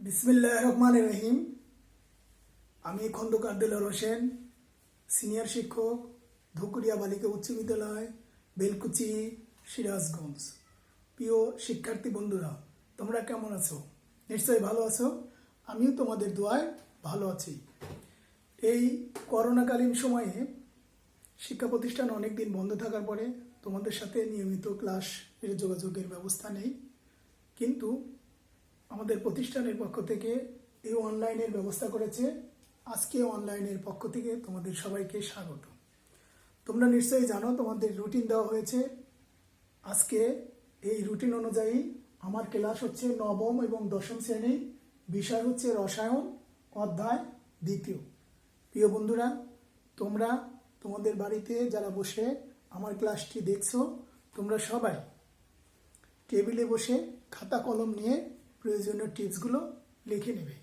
বিসমিল্লাহির রহমানির রহিম। আমি খন্দকার দেলোয়ার হোসেন, সিনিয়র শিক্ষক, ধুকুরিয়া বালিকা উচ্চ বিদ্যালয়, বেলকুচি, সিরাজগঞ্জ। প্রিয় শিক্ষার্থী বন্ধুরা, তোমরা কেমন আছো? নিশ্চয়ই ভালো আছো। আমিও তোমাদের দোয়ায় ভালো আছি। এই করোনাকালীন সময়ে শিক্ষা প্রতিষ্ঠান অনেক দিন বন্ধ থাকার পরে তোমাদের সাথে নিয়মিত ক্লাসের যোগাযোগের ব্যবস্থা নেই, কিন্তু আমাদের প্রতিষ্ঠানের পক্ষ থেকে এই অনলাইনের ব্যবস্থা করেছে। আজকে অনলাইনের পক্ষ থেকে তোমাদের সবাইকে স্বাগত। তোমরা নিশ্চয়ই জানো, তোমাদের রুটিন দেওয়া হয়েছে। আজকে এই রুটিন অনুযায়ী আমার ক্লাস হচ্ছে নবম এবং দশম শ্রেণী, বিষয় হচ্ছে রসায়ন, অধ্যায় দ্বিতীয়। প্রিয় বন্ধুরা, তোমরা তোমাদের বাড়িতে যারা বসে আমার ক্লাসটি দেখছো, তোমরা সবাই টেবিলে বসে খাতা কলম নিয়ে প্রয়োজনীয় টিপসগুলো লিখে নেবে।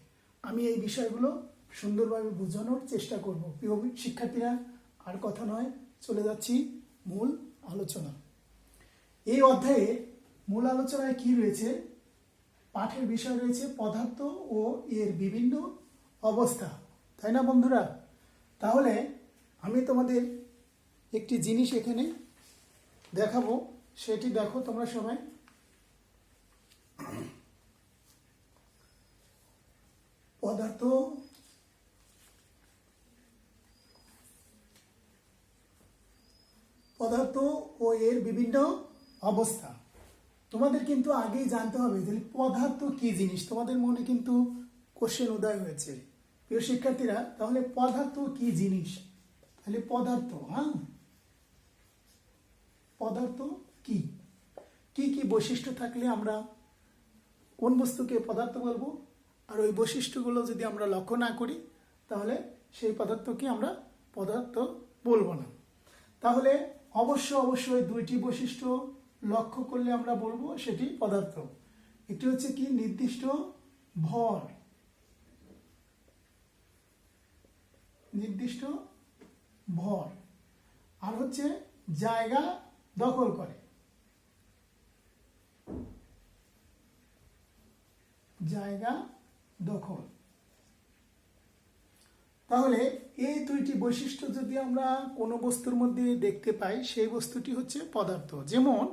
আমি এই বিষয়গুলো সুন্দরভাবে বোঝানোর চেষ্টা করব। প্রিয় শিক্ষার্থীরা, আর কথা নয়, চলে যাচ্ছি মূল আলোচনা। এই অধ্যায়ে মূল আলোচনায় কি রয়েছে? পাঠের বিষয় রয়েছে পদার্থ ও এর বিভিন্ন অবস্থা, তাই না বন্ধুরা? তাহলে আমি তোমাদের একটি জিনিস এখানে দেখাবো, সেটি দেখো তোমরা সবাই। পদার্থ ও এর বিভিন্ন অবস্থা। তোমাদের কিন্তু আগেই জানতে হবে যে পদার্থ কি জিনিস। তোমাদের মনে কিন্তু কোশ্চেন উদয় হয়েছে, প্রিয় শিক্ষার্থীরা। তাহলে পদার্থ কি জিনিস? তাহলে পদার্থ, পদার্থ কি কি কি বৈশিষ্ট্য থাকলে আমরা কোন বস্তুকে পদার্থ বলবো, আর ওই বৈশিষ্ট্যগুলো যদি আমরা লক্ষ্য না করি, তাহলে সেই পদার্থকে আমরা পদার্থ বলবো না। তাহলে অবশ্যই দুইটি বৈশিষ্ট্য লক্ষ্য করলে আমরা বলবো সেটি পদার্থ। একটি হচ্ছে কি? নির্দিষ্ট ভর, নির্দিষ্ট ভর, আর হচ্ছে জায়গা দখল করে, জায়গা দখল। তাহলে এই দুইটি বৈশিষ্ট্য যদি আমরা কোনো বস্তুর মধ্যে দেখতে পাই, সেই বস্তুটি হচ্ছে পদার্থ। যেমন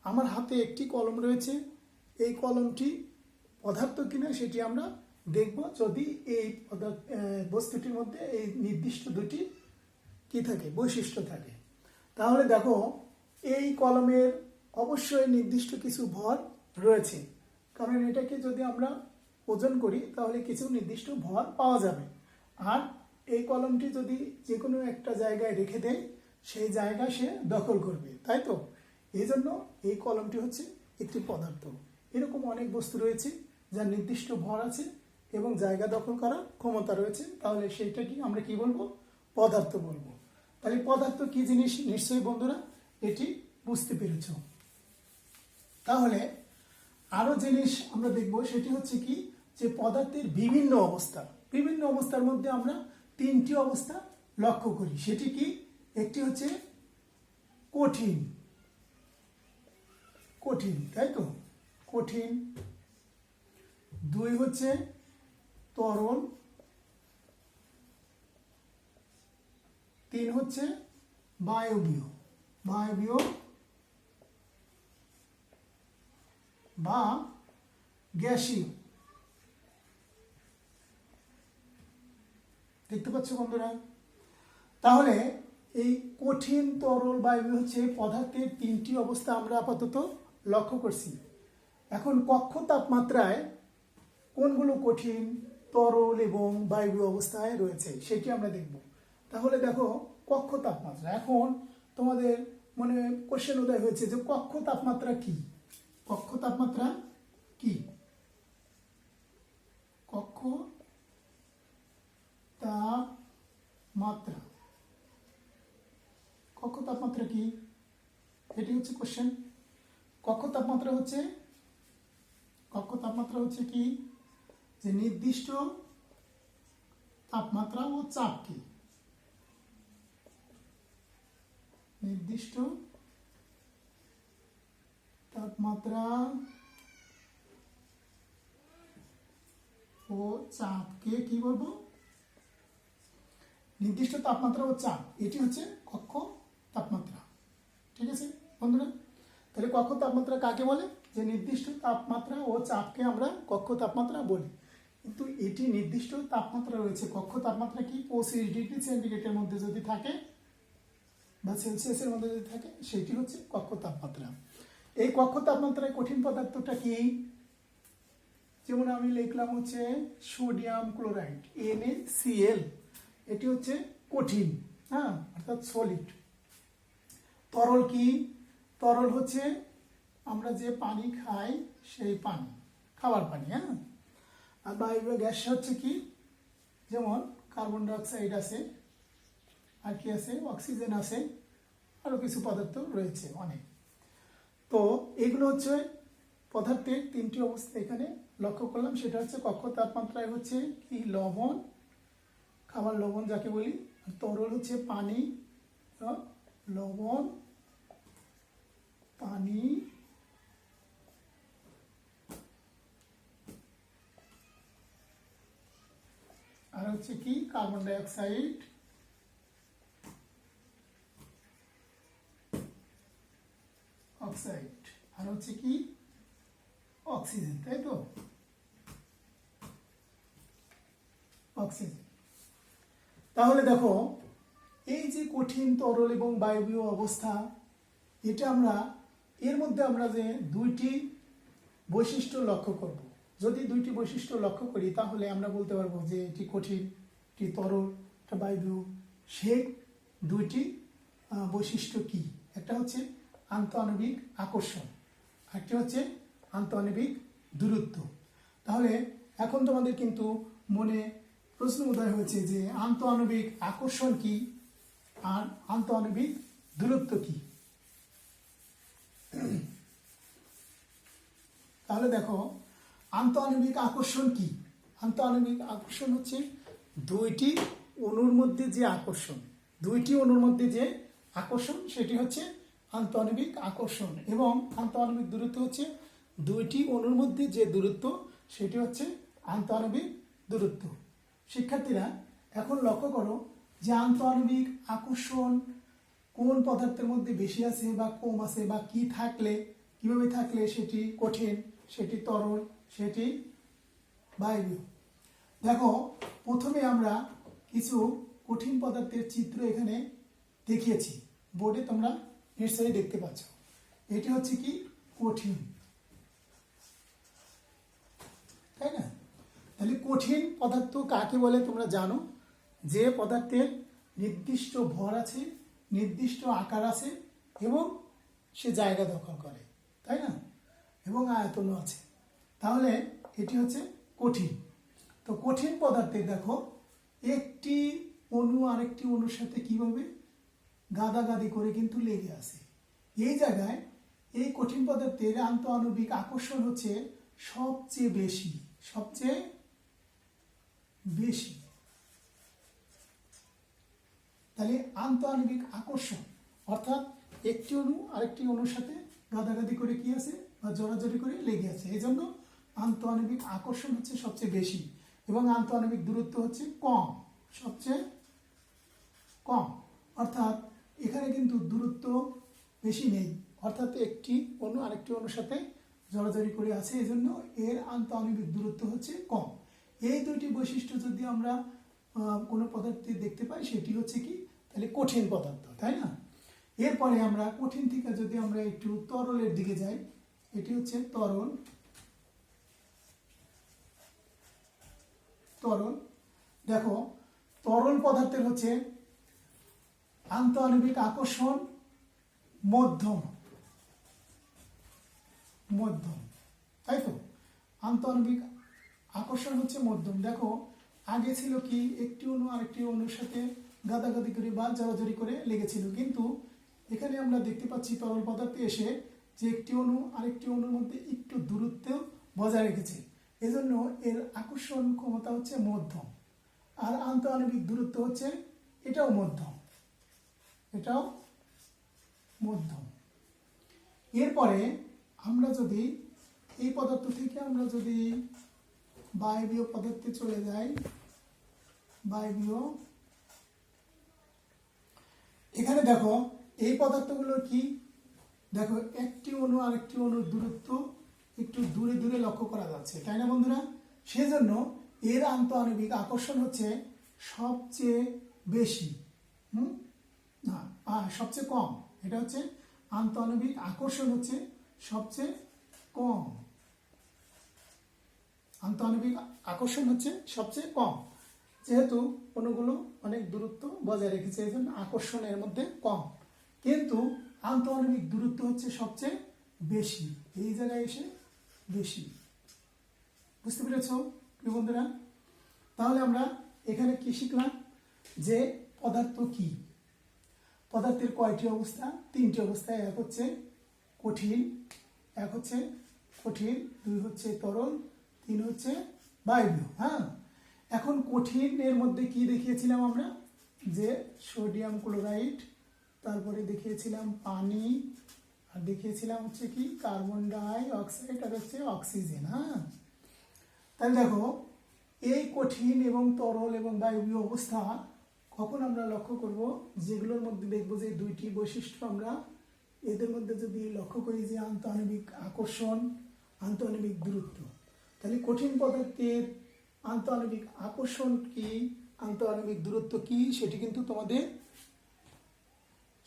আমার হাতে একটি কলম রয়েছে, এই কলমটি পদার্থ কিনা সেটি আমরা দেখব যদি এই বস্তুটির মধ্যে এই নির্দিষ্ট দুটি কি থাকে, বৈশিষ্ট্য থাকে। তাহলে দেখো, এই কলমের অবশ্যই নির্দিষ্ট কিছু ভর রয়েছে, কারণ এটাকে যদি আমরা ওজন করি তাহলে কিছু নির্দিষ্ট ভর পাওয়া যাবে। আর এই কলমটি যদি যে কোনো একটা জায়গায় রেখে দেয়, সেই জায়গা সে দখল করবে, তাই তো? এই জন্য এই কলমটি হচ্ছে একটি পদার্থ। এরকম অনেক বস্তু রয়েছে যার নির্দিষ্ট ভর আছে এবং জায়গা দখল করার ক্ষমতা রয়েছে, তাহলে সেইটাকে আমরা কি বলবো? পদার্থ বলবো। তাহলে পদার্থ কি জিনিস নিশ্চয়ই বন্ধুরা এটি বুঝতে পেরেছ। তাহলে আরো জিনিস আমরা দেখব, সেটি হচ্ছে কি? যে পদার্থের বিভিন্ন অবস্থা। বিভিন্ন অবস্থার মধ্যে আমরা তিনটি অবস্থা লক্ষ্য করি। সেটি কি? একটি হচ্ছে কঠিন, কঠিন, তাই তো? কঠিন। দুই হচ্ছে তরল। তিন হচ্ছে বায়বীয়, বায়বীয় বা গ্যাসীয়। দেখতে পাচ্ছ বন্ধুরা? তাহলে এই কঠিন, তরল, বায়বীয় হচ্ছে পদার্থের তিনটি অবস্থা আমরা আপাতত লক্ষ্য করছি। এখন কক্ষ তাপমাত্রায় কোনগুলো কঠিন, তরল এবং বায়বীয় অবস্থায় রয়েছে সেটি আমরা দেখব। তাহলে দেখো, কক্ষ তাপমাত্রা। এখন তোমাদের মনে কোশ্চেন উদয় হয়েছে যে কক্ষ তাপমাত্রা কি? কক্ষ তাপমাত্রা কি? কক্ষ তাপমাত্রা, কক্ষ তাপমাত্রা কি? এটি হচ্ছে কোশ্চেন। কক্ষ তাপমাত্রা হচ্ছে কি? যে নির্দিষ্ট তাপমাত্রা ও চাপ কি? নির্দিষ্ট তাপমাত্রা ও চাপকে কি বলবো, নির্দিষ্ট তাপমাত্রা ও চাপ, এটি হচ্ছে কক্ষ তাপমাত্রা। ঠিক আছে বন্ধুরা, তাহলে কক্ষ তাপমাত্রা কাকে বলে, যে নির্দিষ্ট তাপমাত্রা ও চাপকে আমরা কক্ষ তাপমাত্রা বলি। কিন্তু এটি নির্দিষ্ট তাপমাত্রা রয়েছে, কক্ষ তাপমাত্রা কি 25°C মধ্যে যদি থাকে বা সেলসিয়াসের মধ্যে যদি থাকে সেটি হচ্ছে কক্ষ তাপমাত্রা। এই কক্ষ তাপমাত্রায় কঠিন পদার্থটা কি, যেমন আমি লিখলাম হচ্ছে সোডিয়াম ক্লোরাইড NaCl, এটি হচ্ছে কঠিন, হ্যাঁ, অর্থাৎ সলিড। তরল কি, তরল হচ্ছে আমরা যে পানি খাই সেই পানি, খাবার পানি, হ্যাঁ। আর বায়বীয় গ্যাস হচ্ছে কি, যেমন কার্বন ডাইঅক্সাইড আছে, আর কি আছে, অক্সিজেন আছে, আরও কিছু পদার্থ রয়েছে অনেক। তো এগুলো হচ্ছে পদার্থের তিনটি অবস্থা এখানে লক্ষ্য করলাম। সেটা হচ্ছে কক্ষ তাপমাত্রায় হচ্ছে কি লবণ, খাবার লবণ যাকে বলি, তরল হচ্ছে পানি, লবণ, পানি, আর হচ্ছে কি কার্বন ডাইঅক্সাইড, অক্সাইড, আর হচ্ছে কি অক্সিজেন, তাই তো, অক্সিজেন। তাহলে দেখো এই যে কঠিন, তরল এবং বায়বীয় অবস্থা, এটা আমরা এর মধ্যে আমরা যে দুইটি বৈশিষ্ট্য লক্ষ্য করব। যদি দুইটি বৈশিষ্ট্য লক্ষ্য করি তাহলে আমরা বলতে পারবো যে এটি কঠিন, এটি তরল, এটা বায়বীয়। সেই দুইটি বৈশিষ্ট্য কি, একটা হচ্ছে আন্তঃআণবিক আকর্ষণ, আরেকটি হচ্ছে আন্তঃআণবিক দূরত্ব। তাহলে এখন তোমাদের কিন্তু মনে প্রশ্ন উদয় হয়েছে যে আন্তঃআণবিক আকর্ষণ কি আর আন্তঃআণবিক দূরত্ব কি। তাহলে দেখো আন্তঃআণবিক আকর্ষণ কি, আন্তঃআণবিক আকর্ষণ হচ্ছে দুইটি অণুর মধ্যে যে আকর্ষণ, দুইটি অণুর মধ্যে যে আকর্ষণ সেটি হচ্ছে আন্তঃআণবিক আকর্ষণ, এবং আন্তঃআণবিক দূরত্ব হচ্ছে দুইটি অণুর মধ্যে যে দূরত্ব সেটি হচ্ছে আন্তঃআণবিক দূরত্ব। শিক্ষার্থীরা এখন লক্ষ্য করো যে আন্তঃআণবিক আকর্ষণ কোন পদার্থের মধ্যে বেশি আছে বা কম আছে, বা কি থাকলে, কিভাবে থাকলে সেটি কঠিন, সেটি তরল, সেটি বায়বীয়। দেখো প্রথমে আমরা কিছু কঠিন পদার্থের চিত্র এখানে দেখিয়েছি, বোর্ডে তোমরা নিশ্চয়ই দেখতে পাচ্ছ। এটি হচ্ছে কি কঠিন, তাই না? তাহলে কঠিন পদার্থ কাকে বলে তোমরা জানো, যে পদার্থের নির্দিষ্ট ভর আছে, নির্দিষ্ট আকার আছে এবং সে জায়গা দখল করে, তাই না, এবং আয়তনও আছে, তাহলে এটি হচ্ছে কঠিন। তো কঠিন পদার্থে দেখো একটি অণু আরেকটি অণুর সাথে কিভাবে গাদাগাদি করে কিন্তু লেগে আছে। এই জায়গায় এই কঠিন পদার্থের আন্তঃআণবিক আকর্ষণ হচ্ছে সবচেয়ে বেশি, সবচেয়ে বেশি। তাহলে আন্তঃআণবিক আকর্ষণ অর্থাৎ একটি অণু আরেকটি অণুর সাথে গাদাগাদি করে কি আছে বা জড়াজড়ি করে লেগে আছে, এই জন্য আন্তঃআণবিক আকর্ষণ হচ্ছে সবচেয়ে বেশি, এবং আন্তঃআণবিক দূরত্ব হচ্ছে কম, সবচেয়ে কম। অর্থাৎ এখানে কিন্তু দূরত্ব বেশি নেই, অর্থাৎ একটি অণু আরেকটি অণুর সাথে জড়াজড়ি করে আছে, এই জন্য এর আন্তঃআণবিক দূরত্ব হচ্ছে কম। এই দুইটি বৈশিষ্ট্য যদি আমরা কোনো পদার্থে দেখতে পাই সেটি হচ্ছে কি, তাহলে কঠিন পদার্থ, তাই না? এরপরে আমরা কঠিন থেকে যদি আমরা একটু তরলের দিকে যাই, এটি হচ্ছে তরল। তরল দেখো তরল পদার্থের হচ্ছে আন্তঃআণবিক আকর্ষণ মধ্যম, মধ্যম, তাই তো, আন্তঃআণবিক আকর্ষণ হচ্ছে মধ্যম। দেখো আগে ছিল কি একটি অণু আরেকটি অণুর সাথে গাদাগাদি করে বা জড়াজড়ি করে লেগেছিল, কিন্তু এখানে আমরা দেখতে পাচ্ছি তরল পদার্থে এসে যে একটি অণু আরেকটি অণুর মধ্যে একটু দূরত্ব বজায় রেখেছে, এজন্য এর আকর্ষণ ক্ষমতা হচ্ছে মধ্যম। আর আন্তঃআণবিক দূরত্ব হচ্ছে এটাও মধ্যম, এটাও মধ্যম। এরপরে আমরা যদি এই পদার্থ থেকে আমরা যদি বায়বীয় পদার্থে চলে যাই। বায়বীয়, এখানে দেখো এই পদার্থগুলোর কি, দেখো একটি অণু আরেকটি অণুর দূরত্ব একটু দূরে দূরে লক্ষ্য করা যাচ্ছে, তাই না বন্ধুরা? সেজন্য এর আন্তঃআণবিক আকর্ষণ হচ্ছে সবচেয়ে বেশি, না সবচেয়ে কম। এটা হচ্ছে আন্তঃআণবিক আকর্ষণ হচ্ছে সবচেয়ে কম, আন্তঃআণবিক আকর্ষণ হচ্ছে সবচেয়ে কম, যেহেতু অণুগুলো অনেক দূরত্ব বজায় রেখেছে এই জন্য আকর্ষণের মধ্যে কম, কিন্তু আন্তঃআণবিক দূরত্ব হচ্ছে সবচেয়ে বেশি, এই জায়গায় এসে বেশি। বুঝতে পেরেছ প্রিয় বন্ধুরা? তাহলে আমরা এখানে কি শিখলাম, যে পদার্থ কি, পদার্থের কয়টি অবস্থা? তিনটি অবস্থা। এক হচ্ছে কঠিন, দুই হচ্ছে তরল, তিন হচ্ছে বায়বীয়। হ্যাঁ, এখন কঠিনের মধ্যে কি দেখিয়েছিলাম আমরা, যে সোডিয়াম ক্লোরাইড, তারপরে দেখিয়েছিলাম পানি, আর দেখিয়েছিলাম হচ্ছে কি কার্বন ডাই অক্সাইড, আর হচ্ছে অক্সিজেন। হ্যাঁ, তাহলে দেখো এই কঠিন এবং তরল এবং বায়বীয় অবস্থা কখন আমরা লক্ষ্য করব, যেগুলোর মধ্যে দেখব যে দুইটি বৈশিষ্ট্য আমরা এদের মধ্যে যদি লক্ষ্য করি, যে আন্তঃআণবিক আকর্ষণ, আন্তঃআণবিক দূরত্ব। তাহলে কঠিন পদার্থের আন্তঃআণবিক আকর্ষণ কি, আন্তঃআণবিক দূরত্ব কি, সেটি কিন্তু তোমাদের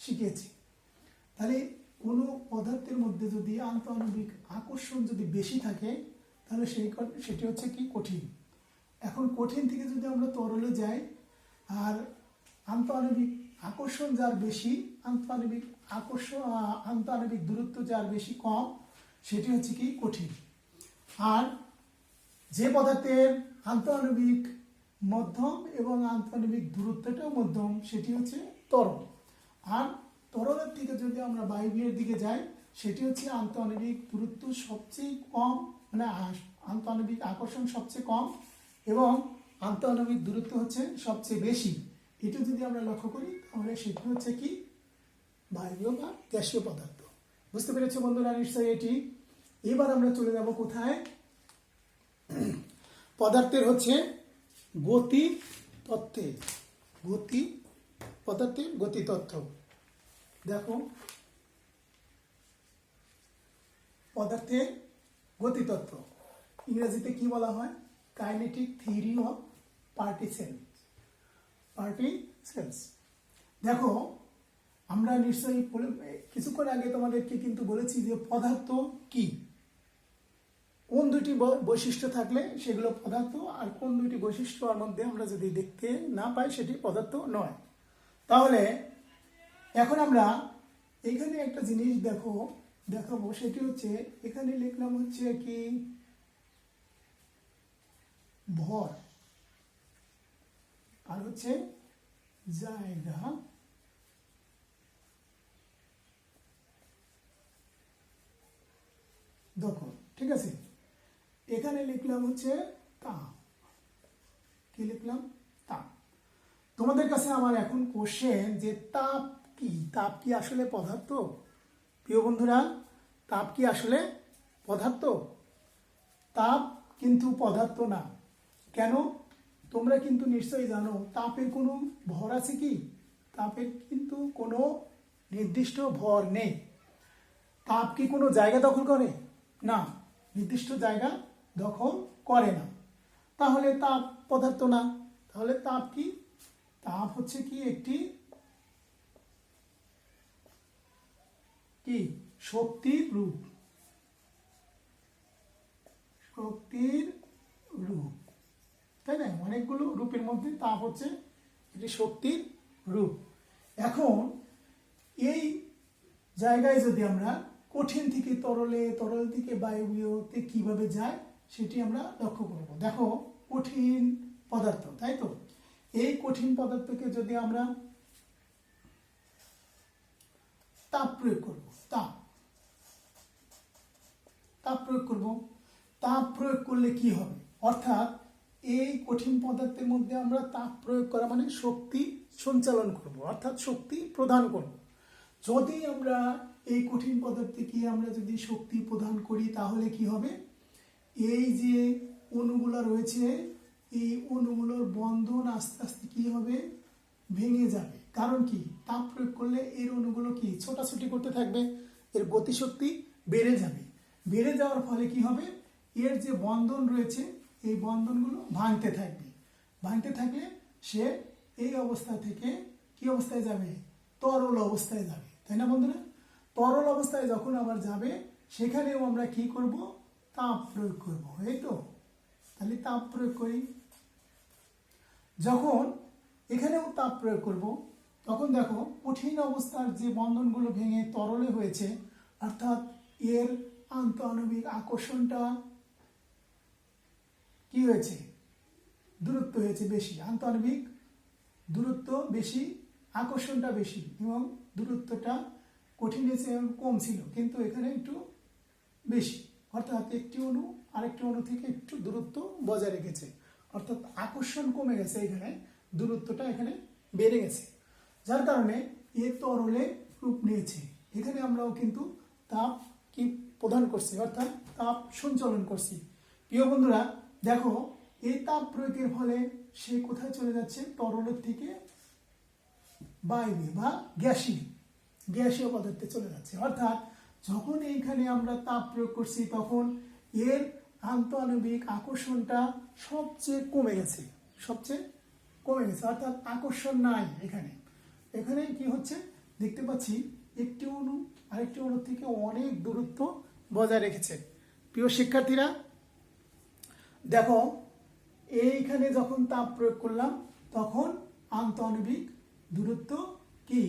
শিখিয়েছি। তাহলে কোনো পদার্থের মধ্যে যদি আন্তঃআণবিক আকর্ষণ যদি বেশি থাকে, তাহলে সেটি হচ্ছে কি কঠিন। এখন কঠিন থেকে যদি আমরা তরলে যাই, আর আন্তঃআণবিক আকর্ষণ যার বেশি, আন্তঃআণবিক দূরত্ব যার বেশি কম, সেটি হচ্ছে কি কঠিন। আর যে পদার্থের আন্তঃআণবিক মধ্যম এবং আন্তঃআণবিক দূরত্বটাও মধ্যম, সেটি হচ্ছে তরল। আর তরলের থেকে যদি আমরা বায়বীয়ের দিকে যাই, সেটি হচ্ছে আন্তঃআণবিক দূরত্ব সবচেয়ে কম, মানে আন্তঃআণবিক আকর্ষণ সবচেয়ে কম এবং আন্তঃআণবিক দূরত্ব হচ্ছে সবচেয়ে বেশি। এটা যদি আমরা লক্ষ্য করি, তাহলে সেটি হচ্ছে কি বায়বীয় বা গ্যাসীয় পদার্থ। বুঝতে পেরেছো বন্ধুরা নিশ্চয়ই এটি? এবার আমরা চলে যাব কোথায়, পদার্থের হচ্ছে গতি তত্ত্বে, পদার্থের গতি তত্ত্ব। দেখো পদার্থের গতি তত্ত্ব ইংরেজিতে কি বলা হয়, কাইনেটিক থিওরি অফ পার্টিকেলস। দেখো আমরা নিশ্চয়ই কিছুক্ষণ আগে তোমাদেরকে কিন্তু বলেছি যে পদার্থ কি, কোন দুটি বৈশিষ্ট্য থাকলে সেগুলো পদার্থ, আর কোন দুটি বৈশিষ্ট্যর মধ্যে আমরা যদি দেখতে না পাই সেটি পদার্থ নয়। তাহলে এখন আমরা এখানে একটা জিনিস দেখাবো, সেটি হচ্ছে এখানে লিখলাম হচ্ছে কি ভর, আর হচ্ছে জায়গা, দখল। ঠিক আছে, এখানে লিখলাম হচ্ছে তাপ, কি লিখলাম তাপ। তোমাদের কাছে আমার এখন কোশ্চেন, যে তাপ কি আসলে পদার্থ? প্রিয় বন্ধুরা, তাপ কি আসলে পদার্থ? তাপ কিন্তু পদার্থ না। কেন? তোমরা কিন্তু নিশ্চয়ই জানো তাপের কোনো ভর আছে কি? তাপের কিন্তু কোনো নির্দিষ্ট ভর নেই। তাপ কি কোনো জায়গা দখল করে? না, নির্দিষ্ট জায়গা দখল করে না। তাহলে তাপ পদার্থ না। তাহলে তাপ কি? তাপ হচ্ছে কি একটি শক্তির রূপ, তাই না? অনেকগুলো রূপের মধ্যে তাপ হচ্ছে একটি শক্তির রূপ। এখন এই জায়গায় যদি আমরা কঠিন থেকে তরলে, তরল থেকে বায়বীয়তে কিভাবে যায় সেটি আমরা লক্ষ্য করব। দেখো কঠিন পদার্থ, তাই তো? এই কঠিন পদার্থকে যদি আমরা তাপ প্রয়োগ করব, তাপ প্রয়োগ করলে কি হবে? অর্থাৎ এই কঠিন পদার্থের মধ্যে আমরা তাপ প্রয়োগ করা মানে শক্তি সঞ্চালন করব, অর্থাৎ শক্তি প্রদান করব। যদি আমরা এই কঠিন পদার্থকে আমরা যদি শক্তি প্রদান করি, তাহলে কি হবে? এই যে অণুগুলো রয়েছে, এই অণুগুলোর বন্ধন আস্তে আস্তে কি হবে, ভেঙে যাবে। কারণ কি, তাপ প্রয়োগ করলে এর অণুগুলো কি ছোটাছুটি করতে থাকবে, এর গতিশক্তি বেড়ে যাবে। বেড়ে যাওয়ার ফলে কি হবে, এর যে বন্ধন রয়েছে এই বন্ধনগুলো ভাঙতে থাকবে। ভাঙতে থাকলে সে এই অবস্থা থেকে কি অবস্থায় যাবে, তরল অবস্থায় যাবে, তাই না বন্ধুরা? তরল অবস্থায় যখন আবার যাবে সেখানেও আমরা কি করব, তাপ প্রয়োগ করব, এই তো। তাহলে তাপ প্রয়োগ করি, যখন এখানেও তাপ প্রয়োগ করব তখন দেখো কঠিন অবস্থার যে বন্ধনগুলো ভেঙে তরলে হয়েছে, অর্থাৎ এর আন্তঃআণবিক আকর্ষণটা কি হয়েছে, দূরত্ব হয়েছে বেশি, আন্তঃআণবিক দূরত্ব বেশি, আকর্ষণটা বেশি, এবং দূরত্বটা কঠিনের চেয়ে কম ছিল, কিন্তু এখানে একটু বেশি। অর্থাৎ একটি অণু আরেকটি অণু থেকে একটু দূরত্ব বজায় রেখেছে, অর্থাৎ আকর্ষণ কমে গেছে, এখানে দূরত্বটা এখানে বেড়ে গেছে, যার কারণে এ তরলে রূপ নিয়েছে। এখানে আমরাও কিন্তু তাপ কি প্রদান করছি, অর্থাৎ তাপ সঞ্চালন করছি। প্রিয় বন্ধুরা দেখো, এই তাপ প্রয়োগের ফলে সে কোথায় চলে যাচ্ছে, তরলের থেকে বায়বীয় বা গ্যাসীয় পদার্থে চলে যাচ্ছে। অর্থাৎ যখন এইখানে আমরা তাপ প্রয়োগ করছি তখন এর আন্তঃআণবিক আকর্ষণটা সবচেয়ে কমে গেছে, অর্থাৎ আকর্ষণ নাই এখানে। এখানে কি হচ্ছে দেখতে পাচ্ছি, একটি অণু আরেকটি অণু থেকে অনেক দূরত্ব বজায় রেখেছে। প্রিয় শিক্ষার্থীরা দেখো, এইখানে যখন তাপ প্রয়োগ করলাম তখন আন্তঃআণবিক দূরত্ব কি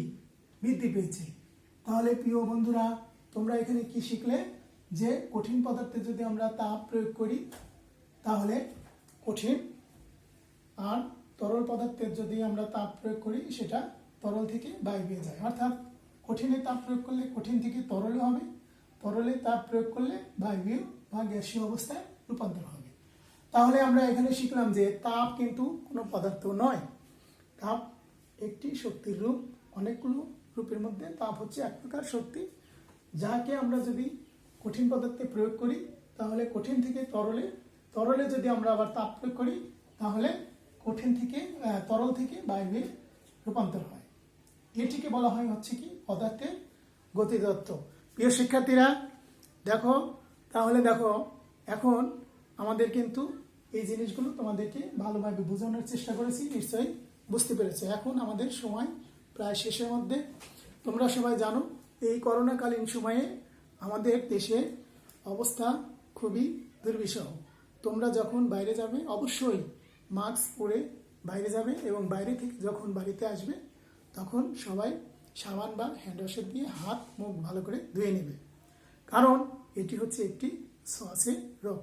বৃদ্ধি পেয়েছে। তাহলে প্রিয় বন্ধুরা তোমরা এখানে কি শিখলে, যে কঠিন পদার্থে যদি আমরা তাপ প্রয়োগ করি তাহলে কঠিন, আর তরল পদার্থের যদি আমরা তাপ প্রয়োগ করি সেটা তরল থেকে বায়বীয় যায়। অর্থাৎ কঠিনে তাপ প্রয়োগ করলে কঠিন থেকে তরলে হবে, তরলে তাপ প্রয়োগ করলে বায়বীয় বা গ্যাসীয় অবস্থায় রূপান্তর হবে। তাহলে আমরা এখানে শিখলাম যে তাপ কিন্তু কোনো পদার্থ নয়, তাপ একটি শক্তির রূপ। অনেকগুলো রূপের মধ্যে তাপ হচ্ছে এক প্রকার শক্তি, যাকে আমরা যদি কঠিন পদার্থে প্রয়োগ করি তাহলে কঠিন থেকে তরলে, তরলে যদি আমরা আবার তাপ প্রয়োগ করি তাহলে কঠিন থেকে তরল থেকে বায়বীয় রূপান্তর হয়। এটিকে বলা হয় হচ্ছে কি পদার্থের গতিতত্ত্ব। প্রিয় শিক্ষার্থীরা দেখো, তাহলে দেখো এখন আমাদের কিন্তু এই জিনিসগুলো তোমাদেরকে ভালোভাবে বোঝানোর চেষ্টা করেছি, নিশ্চয়ই বুঝতে পেরেছো। এখন আমাদের সময় প্রায় শেষের মধ্যে। তোমরা সবাই জানো এই করোনাকালীন সময়ে আমাদের দেশের অবস্থা খুবই দুর্বিষহ। তোমরা যখন বাইরে যাবে অবশ্যই মাস্ক পরে বাইরে যাবে, এবং বাইরে থেকে যখন বাড়িতে আসবে তখন সবাই সাবান বা হ্যান্ড ওয়াশ দিয়ে হাত মুখ ভালো করে ধুয়ে নেবে, কারণ এটি হচ্ছে একটি শ্বাসের রোগ।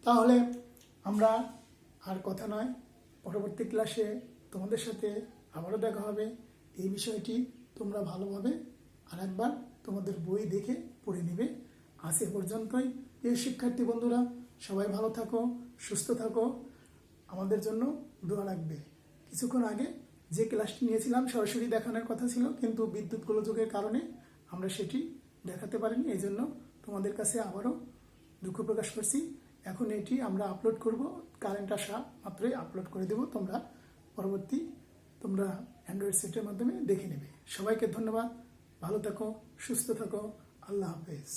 তাহলে আমরা আর কথা নয়, পরবর্তী ক্লাসে তোমাদের সাথে আবারও দেখা হবে। এই বিষয়টি তোমরা ভালোভাবে আরেকবার তোমাদের বই দেখে পড়ে নেবে। আজ এ পর্যন্তই। এই শিক্ষার্থী বন্ধুরা সবাই ভালো থাকো, সুস্থ থাকো, আমাদের জন্য দোয়া রাখবে। কিছুক্ষণ আগে যে ক্লাসটি নিয়েছিলাম সরাসরি দেখানোর কথা ছিল, কিন্তু বিদ্যুৎ গোলযোগের কারণে আমরা সেটি দেখাতে পারিনি, এই জন্য তোমাদের কাছে আবারও দুঃখ প্রকাশ করছি। এখন এটি আমরা আপলোড করব, কারেন্ট আসা মাত্রই আপলোড করে দেব, তোমরা পরবর্তী অ্যান্ড্রয়েড সেটের মাধ্যমে দেখে নেবে। সবাইকে ধন্যবাদ, ভালো থাকো, সুস্থ থাকো, আল্লাহ হাফেজ।